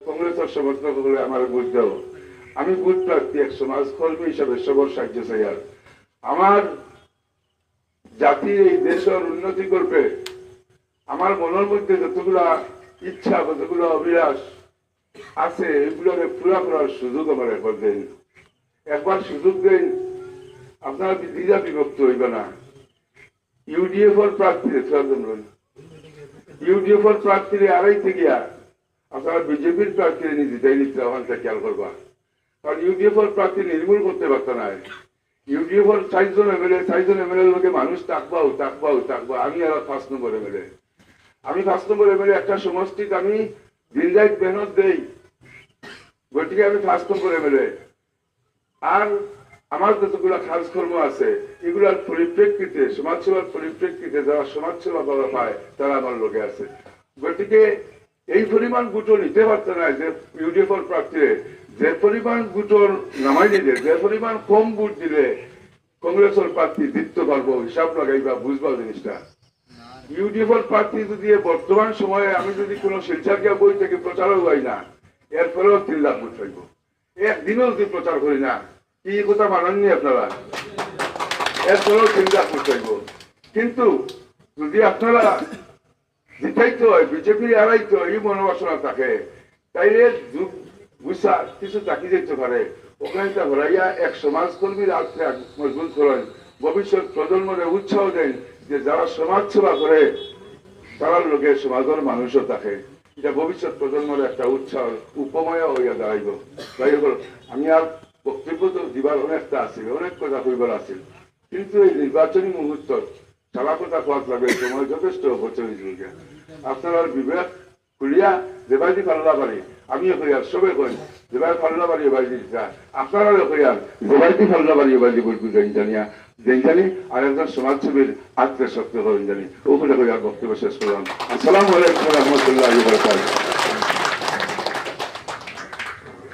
কংগ্রেসের সমর্থক হলে আমার বুঝ দাও। আমি বুথ প্রার্থী, এক সমাজকর্মী হিসাবে সবর সাহায্য চাই। আর আমার জাতির এই দেশের উন্নতি করবে, আমার মনের মধ্যে যতগুলা ইচ্ছা, যতগুলো অভিলাষ আছে, এগুলোকে পুরা করার সুযোগ আমার একবার দেন। একবার সুযোগ দেন, আপনারা দ্বিধা বিভক্ত হইবে না। ইউডিএফ এর প্রার্থীরে ইউডিএফ এর প্রার্থীরে আড়াইতে গিয়া আপনারা বিজেপির প্রার্থীরে নিজে তাই নিতে ওখানটা খেয়াল করবা। কারণ ইউডিএফ এর প্রার্থী নির্মূল করতে পারত না। ইউডিএফ এর 4জন এমএলএ লোকে মানুষ থাকবা। আমি আর 5 নম্বর এমএলএ। আমি 5 নম্বর এমএলএ একটা সমষ্টিতে আমি দিন রাত মেহনত দেই, গতিকে আমি 5 নম্বর এমএলএ। আর আমার যতগুলো কাজকর্ম আছে এগুলোর পরিপ্রেক্ষিতে, সমাজসেবার পরিপ্রেক্ষিতে যারা সমাজসেবা করা পায় তারা আমার লোকে আছে। গতিকে এই পরিমাণ গুটো নিতে পারত না যে ইউডিএফ এর প্রার্থীরে যে পরিমাণ গুটোর নামাই দিলে, যে পরিমাণ কম ভোট দিলে কংগ্রেসের প্রার্থী জিততে পারবো, হিসাব লাগাইবা, বুঝবা জিনিসটা। ইউডিএফ এর প্রার্থী যদি বর্তমান সময়ে আমি যদি কোনো শিলচারকিয়া বই থেকে প্রচারও হই না, এরপরেও 3 লাখ ভোট পাইব। একদিনও যদি প্রচার করি না, কি কথা মানাননি আপনারা? এরপরেও 3 লাখ ভোট পাইব। কিন্তু যদি আপনারা জিতাইতে হয়, বিজেপি হারাইতে হয়, এই মনোবাসনা থাকে, তাইলে যুগ গুছা কিছু তাকি যেতে পারে। ওখানে হরাইয়া এক সমাজকর্মীর আর্থে মজবুত করেন, ভবিষ্যৎ প্রজন্মকে উৎসাহ দেন যে যারা সমাজ সেবা করে তারা লোকে সমাজের মানুষও থাকে। এটা ভবিষ্যৎ প্রজন্মের একটা উৎসাহ উপময়া হইয়া দাঁড়াইব। যাই হোক, আমি আর বক্তব্য তো দিবার অনেকটা আছে, অনেক কথা কইবার আছে, কিন্তু এই নির্বাচনী মুহূর্ত সারা কথা খোয়াত লাগে, সময় যথেষ্ট অপচয় হয়েছে। আপনারা বিবেক খুলিয়া যেবাইদি পাল্লা পারি, আমিও করিয়ার সবে কই যেবাই পাল্লা বাড়ি এবাইদি দিতা, আপনারাও করিয়ার যেবাইদি পাল্লা বাড়ি এবাইদি বলবি জানি আর একজন সমাজসেবীর আত্মীয় শক্তি করেন জানি। ওখানে করিয়ার বক্তব্য শেষ করলাম। আসসালামু আলাইকুম ওয়া রাহমাতুল্লাহি ওয়া বারাকাতুহু।